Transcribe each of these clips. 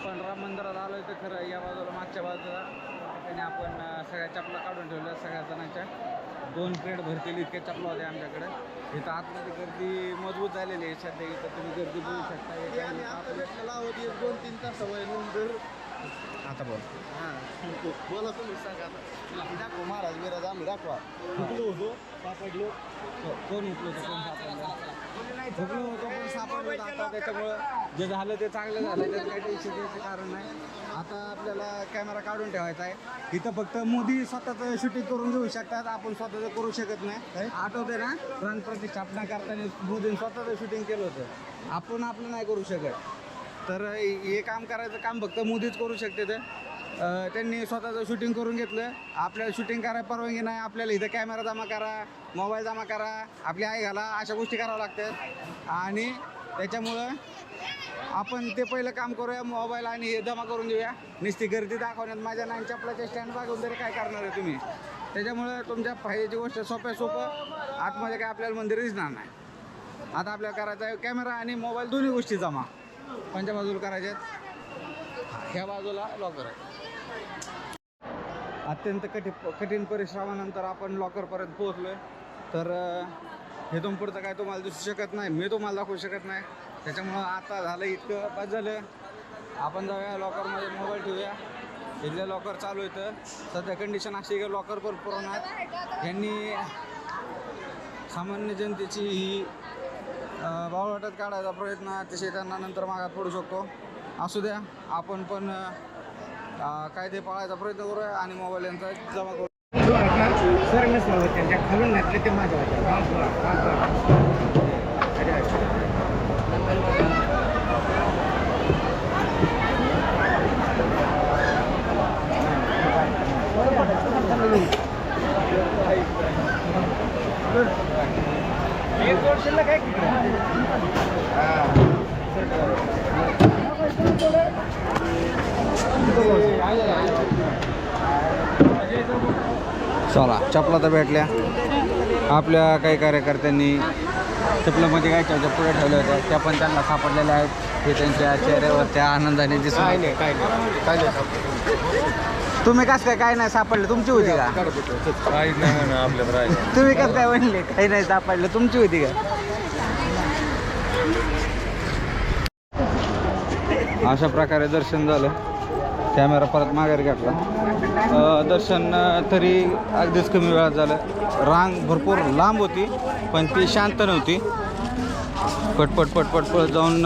आपण राम मंदिरात आलोय तर खरं या बाजूला मागच्या बाजूला ठिकाणी आपण सगळ्या चपला काढून ठेवल्या सगळ्या जणांच्या 2 प्लेट भरतील इतक्या चपला होत्या आमच्याकडे. इथं आतमध्ये गर्दी मजबूत झालेली आहे सध्या. इथं तुम्ही गर्दी बघू शकता. आपल्याला होती 2-3 तास सवय नंतर आता बोल बोला तुम्ही सांगा दाखवा महाराज बिराज आम्ही दाखवा चुकलो होतो सापडलो कोण उठलो होतं कोण सापडलं झोपलो होतो पण सापडलो होतं. आता त्याच्यामुळं जे झालं ते चांगलं झालं त्याचं काही टेन्शन घ्यायचं कारण नाही. आता आपल्याला कॅमेरा काढून ठेवायचा आहे. इथं फक्त मोदी स्वतःचं शूटिंग करून घेऊ शकतात. आपण स्वतःचं करू शकत नाही. आठवते ना प्राण प्रतिष्ठापना करताना मोदींनी स्वतःचं शूटिंग केलं होतं. आपण आपलं नाही करू शकत. तर हे काम करायचं काम फक्त मोदीच करू शकते. तर त्यांनी स्वतःचं शूटिंग करून घेतलं. आपल्याला शूटिंग करायला परवानगी नाही. आपल्याला इथं कॅमेरा जमा करा, मोबाईल जमा करा, आपली आई घाला, अशा गोष्टी कराव्या लागतात. आणि त्याच्यामुळं आपण ते पहिलं काम करूया. मोबाईल आणि हे जमा करून देऊया. नुसती गर्दी दाखवण्यात माझ्या नाही चपलाच्या स्टँड मागून तरी काय करणार आहे तुम्ही. त्याच्यामुळं तुमच्या फायद्याची गोष्ट सोपं आतमध्ये काय आपल्याला मंदिर दिसणार नाही. आता आपल्याला करायचं आहे कॅमेरा आणि मोबाईल दोन्ही गोष्टी जमा कोणत्या बाजूला करायच्या आहेत. ह्या बाजूला लॉकर आहे. अत्यंत कठीण परिश्रमानंतर आपण लॉकरपर्यंत पोहोचलो आहे. तर इथून पुढचं काय तुम्हाला दिसू शकत नाही. मी तुम्हाला दाखवू शकत नाही. त्याच्यामुळं आता झालं इतकं बस झालं. आपण जाऊया लॉकरमध्ये मोबाईल ठेवूया. इथले लॉकर चालू येतं. सध्या कंडिशन अशी की लॉकर पण पुरवण्यात यांनी सामान्य जनतेची ही बावळाटात काढायचा प्रयत्न अतिशय त्यांना नंतर मागात पडू शकतो. असू द्या आपण पण कायदे पाळायचा प्रयत्न करूया आणि मोबाईल यांचा जमा करू. सर नसलं त्यांच्या खालून घातले ते माझ्या एक वर्षाला काय चला चपला तर भेटल्या. आपल्या काही कार्यकर्त्यांनी चपलामध्ये काय पुढे ठेवल्या होत्या त्या पण त्यांना सापडलेल्या आहेत. हे त्यांच्या चेहऱ्यावर त्या आनंदाने दिसून. काय नाही तुम्ही कसं काय नाही सापडले तुमची होती का. तुम्ही कसं काय म्हणले काही नाही सापडलं तुमची होती का. अशा प्रकारे दर्शन झालं. कॅमेरा परत माघारी घेतला. दर्शन तरी अगदीच कमी वेळात झालं. रांग भरपूर लांब होती पण ती शांत नव्हती. पटपट जाऊन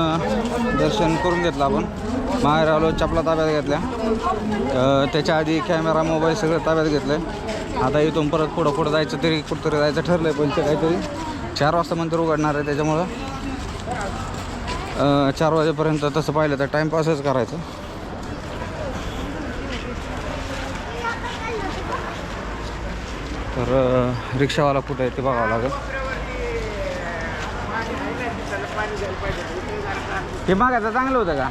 दर्शन करून घेतलं. आपण बाहेर आलो. चपला ताब्यात घेतल्या. त्याच्या आधी कॅमेरा मोबाईल सगळं ताब्यात घेतलं. आता इथून परत पुढं जायचं तरी कुठंतरी जायचं ठरलं आहे. पण ते काहीतरी 4 वाजता मंदिर उघडणार आहे. त्याच्यामुळं 4 वाजेपर्यंत तसं पाहिलं तर टाईमपासच करायचं. तर रिक्षावाला कुठं आहे ते बघावं लागेल. हे मागायचं चांगलं होतं का.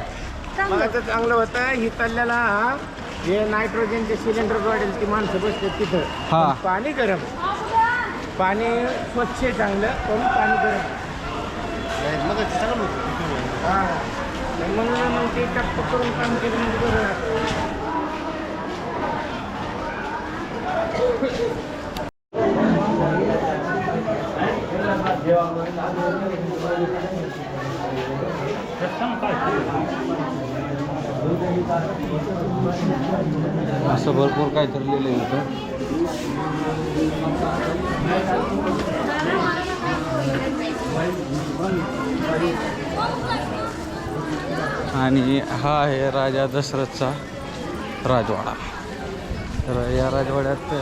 मागायचं चांगलं होतं. ही तल्ल्याला जे नायट्रोजनचे सिलेंडर वाढेल ती माणसं बसतात तिथं. हां पाणी गरम. पाणी स्वच्छ चांगलं पण पाणी गरम. हां म्हणून मग ते टप्प करून काम केलं म्हणजे बरं. असं भरपूर काहीतरी लिहिलं होतं. आणि हा आहे राजा दशरथचा राजवाडा. तर या राजवाड्यात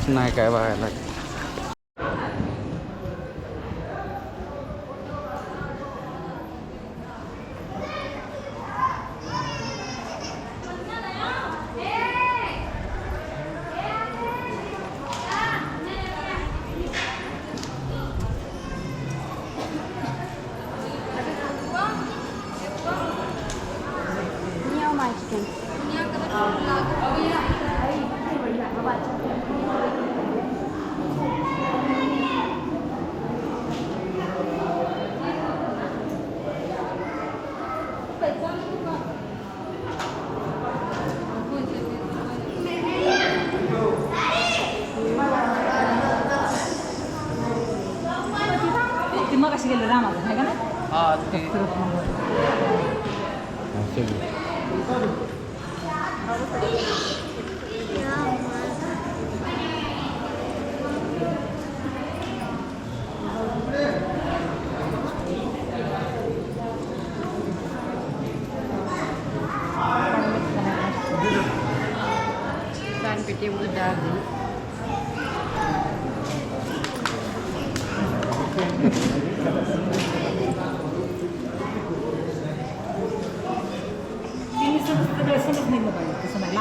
नाही काय बघायला. गेले रामाचं आहे का ना हा ते पेटी डाळ समज निघलं पाहिजे तसं नाही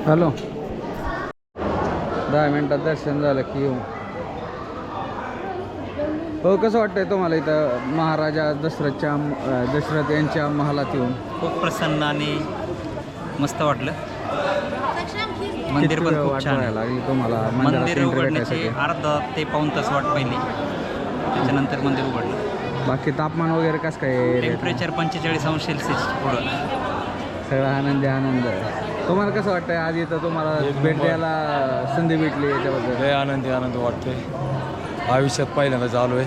हॅलो 10 मिनिटात दर्शन झालं की येऊ. हो कसं वाटतंय तुम्हाला इथं महाराजा दशरथ यांच्या महालात येऊन? खूप प्रसन्न आणि मस्त वाटलं. मंदिर किती पण वेळ खूप वाट छान बघायला आहे. लागली तुम्हाला मंदिरात मंदिर entry उघडण्याची भेटायसाठी? अर्धा ते पाऊण तास वाट पहिली, त्याच्यानंतर मंदिर उघडलं. बाकी तापमान वगैरे कसं काय आहे? टेम्परेचर 45°C पुढं. सगळा आनंद. तुम्हाला कसं वाटतंय आज इथं तुम्हाला भेट द्यायला संधी भेटली याच्याबद्दल? लय आनंद वाटतोय. आयुष्यात पहिल्यांदाच आलो आहे.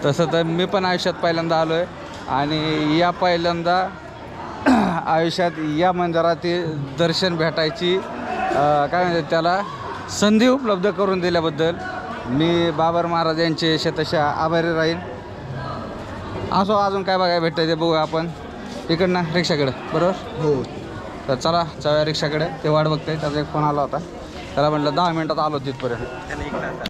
तसं तर मी पण आयुष्यात पहिल्यांदा आलो आहे आणि या पहिल्यांदा आयुष्यात या मंदिरातील दर्शन भेटायची काय म्हणतात त्याला संधी उपलब्ध करून दिल्याबद्दल मी बाबर महाराज यांचे शतशः आभारी राहील. असो अजून काय बघायला भेटतं ते बघू आपण इकडनं रिक्षाकडे, बरोबर? हो. तर चला जाऊया रिक्षाकडे. ते वाट बघते, त्याचा एक फोन आला होता, त्याला म्हटलं 10 मिनिटात आलो तिथपर्यंत.